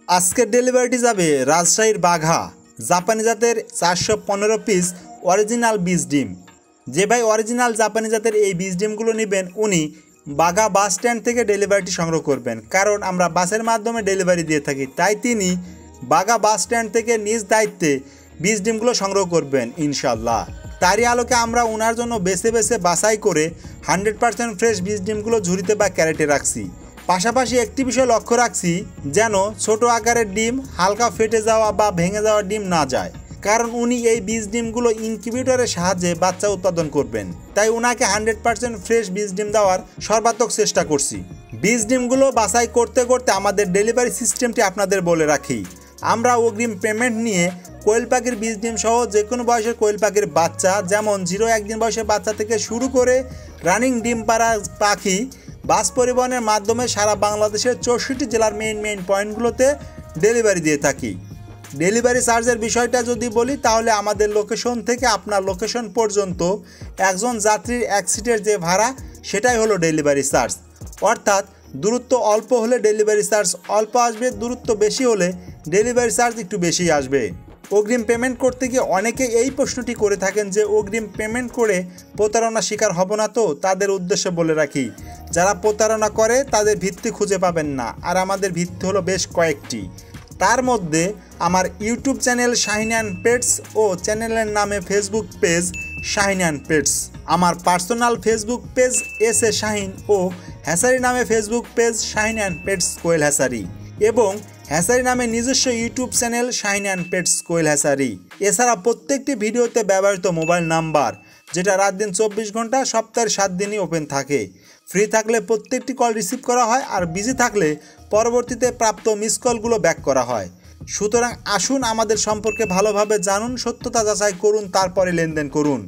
আজকের ডেলিভারিটি যাবে রাজশাহীর বাঘা জাপানি জাতের 415 পিস অরিজিনাল বীজ ডিম। যে ভাই অরিজিনাল জাপানি জাতের এই বীজ ডিমগুলো নেবেন উনি বাঘা বাস স্ট্যান্ড থেকে ডেলিভারিটি সংগ্রহ করবেন, কারণ আমরা বাসের মাধ্যমে ডেলিভারি দিয়ে থাকি। তাই তিনি বাঘা বাস স্ট্যান্ড থেকে নিজ দায়িত্বে বীজ ডিমগুলো সংগ্রহ করবেন ইনশাল্লাহ। তারই আলোকে আমরা ওনার জন্য বেছে বেছে বাছাই করে 100% ফ্রেশ বীজ ডিমগুলো ঝুড়িতে বা ক্যারেটে রাখছি। পাশাপাশি একটি বিষয় লক্ষ্য রাখছি, যেন ছোট আকারের ডিম হালকা ফেটে যাওয়া বা ভেঙে যাওয়া ডিম না যায়, কারণ উনি এই বীজ ডিমগুলো ইনকিউবেটরের সাহায্যে বাচ্চা উৎপাদন করবেন। তাই ওনাকে 100% ফ্রেশ বীজ ডিম দেওয়ার সর্বাত্মক চেষ্টা করছি। বীজ ডিমগুলো বাছাই করতে করতে আমাদের ডেলিভারি সিস্টেমটি আপনাদের বলে রাখি। আমরা অগ্রিম পেমেন্ট নিয়ে কোয়েল পাখির বীজ ডিম সহ যে কোনো বয়সের কোয়েল পাখির বাচ্চা, যেমন 0-1 দিন বয়সের বাচ্চা থেকে শুরু করে রানিং ডিম পাড়া পাখি বাস পরিবহনের মাধ্যমে সারা বাংলাদেশের 64 জেলার মেইন পয়েন্টগুলোতে ডেলিভারি দিয়ে থাকি। ডেলিভারি চার্জের বিষয়টা যদি বলি, তাহলে আমাদের লোকেশন থেকে আপনার লোকেশন পর্যন্ত একজন যাত্রীর এক সিটের যে ভাড়া, সেটাই হলো ডেলিভারি চার্জ। অর্থাৎ দূরত্ব অল্প হলে ডেলিভারি চার্জ অল্প আসবে, দূরত্ব বেশি হলে ডেলিভারি চার্জ একটু বেশি আসবে। অগ্রিম পেমেন্ট করতে গিয়ে অনেকে এই প্রশ্নটি করে থাকেন যে অগ্রিম পেমেন্ট করে প্রতারণার শিকার হব না তো? তাদের উদ্দেশ্যে বলে রাখি, যারা প্রতারণা করে তাদের ভিত্তি খুঁজে পাবেন না। আর আমাদের ভিত্তি হলো বেশ কয়েকটি। তার মধ্যে আমার YouTube channel Shahin and pets ও চ্যানেলের নামে Facebook page Shahin and pets, আমার personal Facebook page S A. Shahin ও হ্যাসারি নামে Facebook page Shahin and pets quail hatchery, এবং হ্যাসারি নামে নিজস্ব YouTube channel Shahin and pets quail hatchery. এছাড়া প্রত্যেকটি ভিডিওতে ব্যবহৃত মোবাইল নাম্বার, যেটা রাত দিন 24 ঘন্টা সপ্তাহের 7 দিনই ওপেন থাকে। ফ্রি থাকলে প্রত্যেকটি কল রিসিভ করা হয়, আর বিজি থাকলে পরবর্তীতে প্রাপ্ত মিস কলগুলো ব্যাক করা হয়। সুতরাং আসুন আমাদের সম্পর্কে ভালোভাবে জানুন, সত্যতা যাচাই করুন, তারপরে লেনদেন করুন।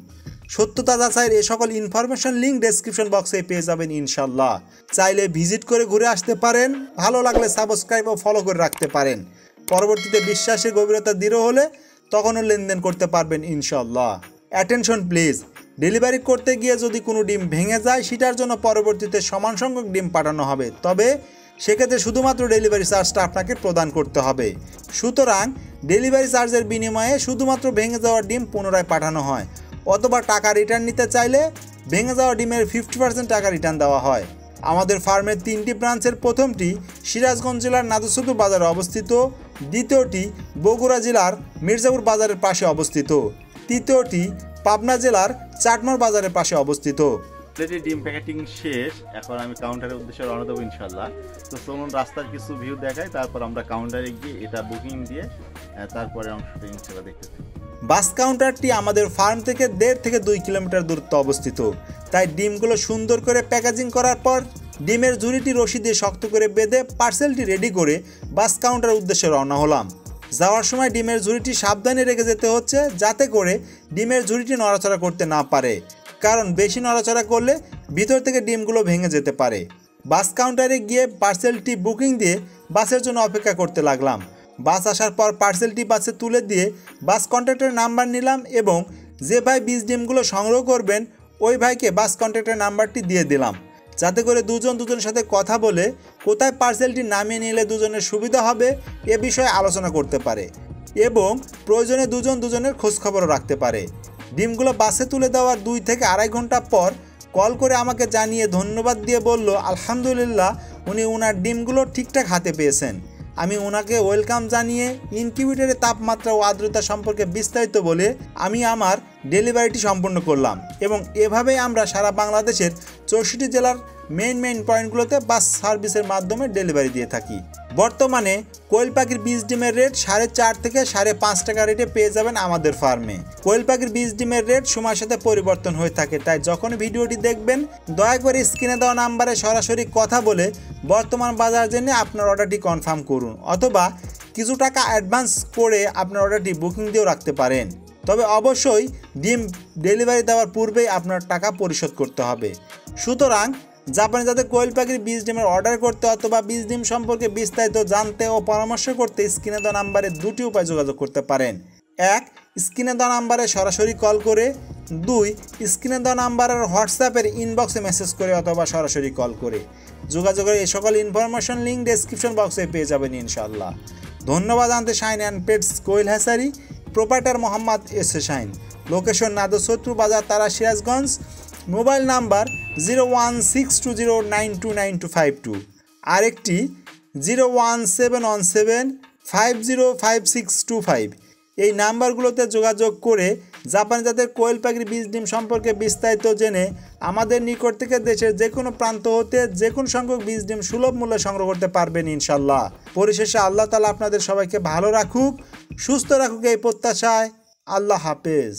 সত্যতা যাচাইয়ের এ সকল ইনফরমেশন লিঙ্ক ডেসক্রিপশন বক্সে পেয়ে যাবেন ইনশাল্লাহ। চাইলে ভিজিট করে ঘুরে আসতে পারেন, ভালো লাগলে সাবস্ক্রাইব ও ফলো করে রাখতে পারেন। পরবর্তীতে বিশ্বাসের গভীরতা দৃঢ় হলে তখনও লেনদেন করতে পারবেন ইনশাল্লাহ। অ্যাটেনশন প্লিজ, ডেলিভারি করতে গিয়ে যদি কোনো ডিম ভেঙে যায়, সেটার জন্য পরবর্তীতে সমান সংখ্যক ডিম পাঠানো হবে, তবে সেক্ষেত্রে শুধুমাত্র ডেলিভারি চার্জটা আপনাকে প্রদান করতে হবে। সুতরাং ডেলিভারি চার্জের বিনিময়ে শুধুমাত্র ভেঙে যাওয়া ডিম পুনরায় পাঠানো হয়, অথবা টাকা রিটার্ন নিতে চাইলে ভেঙে যাওয়া ডিমের 50% টাকা রিটার্ন দেওয়া হয়। আমাদের ফার্মের 3টি ব্রাঞ্চের প্রথমটি সিরাজগঞ্জ জেলার নাদুসুদু বাজারে অবস্থিত, দ্বিতীয়টি বগুড়া জেলার মির্জাপুর বাজারের পাশে অবস্থিত, তৃতীয়টি পাবনা জেলার চাটমোহর বাজারের পাশে অবস্থিত। অলরেডি ডিম প্যাকেটিং শেষ, এখন আমি কাউন্টারের উদ্দেশ্যে রওনা দেবো ইনশাল্লাহ। তো চলুন রাস্তার কিছু ভিউ দেখাই, তারপর আমরা কাউন্টারে গিয়ে এটা বুকিং দিয়ে তারপরে অংশটা ইনশাল্লাহ দেখতেছি। বাস কাউন্টারটি আমাদের ফার্ম থেকে 1.5 থেকে 2 কিলোমিটার দূরত্ব অবস্থিত। তাই ডিমগুলো সুন্দর করে প্যাকেজিং করার পর ডিমের ঝুড়িটি রশি দিয়ে শক্ত করে বেঁধে পার্সেলটি রেডি করে বাস কাউন্টারের উদ্দেশ্যে রওনা হলাম। যাওয়ার সময় ডিমের ঝুড়িটি সাবধানে রেখে যেতে হচ্ছে, যাতে করে ডিমের ঝুড়িটি নড়াচড়া করতে না পারে, কারণ বেশি নড়াচড়া করলে ভিতর থেকে ডিমগুলো ভেঙে যেতে পারে। বাস কাউন্টারে গিয়ে পার্সেলটি বুকিং দিয়ে বাসের জন্য অপেক্ষা করতে লাগলাম। বাস আসার পর পার্সেলটি বাসে তুলে দিয়ে বাস কন্ট্রাক্টরের নাম্বার নিলাম, এবং যে ভাই বীজ ডিমগুলো সংগ্রহ করবেন ওই ভাইকে বাস কন্ট্রাক্টরের নাম্বারটি দিয়ে দিলাম, যাতে করে দুজনের সাথে কথা বলে কোথায় পার্সেলটি নামিয়ে নিলে দুজনের সুবিধা হবে এ বিষয়ে আলোচনা করতে পারে, এবং প্রয়োজনে দুজনের খোঁজখবরও রাখতে পারে। ডিমগুলো বাসে তুলে দেওয়ার 2 থেকে আড়াই ঘন্টা পর কল করে আমাকে জানিয়ে ধন্যবাদ দিয়ে বলল আলহামদুলিল্লাহ উনি ওনার ডিমগুলো ঠিকঠাক হাতে পেয়েছেন। আমি ওনাকে ওয়েলকাম জানিয়ে ইনকিউবেটরের তাপমাত্রা ও আর্দ্রতা সম্পর্কে বিস্তারিত বলে আমি আমার ডেলিভারিটি সম্পন্ন করলাম, এবং এভাবেই আমরা সারা বাংলাদেশের 64 জেলার মেইন পয়েন্টগুলোতে বাস সার্ভিসের মাধ্যমে ডেলিভারি দিয়ে থাকি। বর্তমানে কোয়েল পাখির বীজ ডিমের রেট 4.5 থেকে 5.5 টাকা রেটে পেয়ে যাবেন আমাদের ফার্মে। কোয়েল পাখির বীজ ডিমের রেট সময়ের সাথে পরিবর্তন হয়ে থাকে, তাই যখন ভিডিওটি দেখবেন দয়া করে স্ক্রিনে দেওয়া নাম্বারে সরাসরি কথা বলে বর্তমান বাজার জেনে আপনার অর্ডারটি কনফার্ম করুন, অথবা কিছু টাকা অ্যাডভান্স করে আপনার অর্ডারটি বুকিং দিয়েও রাখতে পারেন। তবে অবশ্যই ডিম ডেলিভারি দেওয়ার পূর্বেই আপনার টাকা পরিশোধ করতে হবে। সুতরাং জাপানি জাতের কোয়েল পাখির বীজ ডিমের অর্ডার করতে অথবা বীজ ডিম সম্পর্কে বিস্তারিত জানতে ও পরামর্শ করতে স্ক্রিনে দেওয়া নাম্বারে 2টি উপায় যোগাযোগ করতে পারেন। 1, স্ক্রিনে দেওয়া নাম্বারে সরাসরি কল করে। 2, স্ক্রিনে দেওয়া নাম্বারের হোয়াটসঅ্যাপের ইনবক্সে মেসেজ করে অথবা সরাসরি কল করে। যোগাযোগের এই সকল ইনফরমেশন লিঙ্ক ডেসক্রিপশন বক্সে পেয়ে যাবেন ইনশাআল্লাহ। ধন্যবাদ জানতে Shahin and pets quail hatchery, proprietor Mohammad S A Shahin, location নাদর শত্রু বাজার তারা সিরাজগঞ্জ, মোবাইল নাম্বার 01620929252, আরেকটি 01717505625। এই নাম্বারগুলোতে যোগাযোগ করে জাপানি জাতের কোয়েল পাখির বীজ ডিম সম্পর্কে বিস্তারিত জেনে আমাদের নিকট থেকে দেশের যে কোনো প্রান্ত হতে যে কোনো সংখ্যক বীজ ডিম সুলভ মূল্যে সংগ্রহ করতে পারবেন ইনশাল্লাহ। পরিশেষে আল্লাহ তাআলা আপনাদের সবাইকে ভালো রাখুক, সুস্থ রাখুক এই প্রত্যাশায়। আল্লাহ হাফেজ।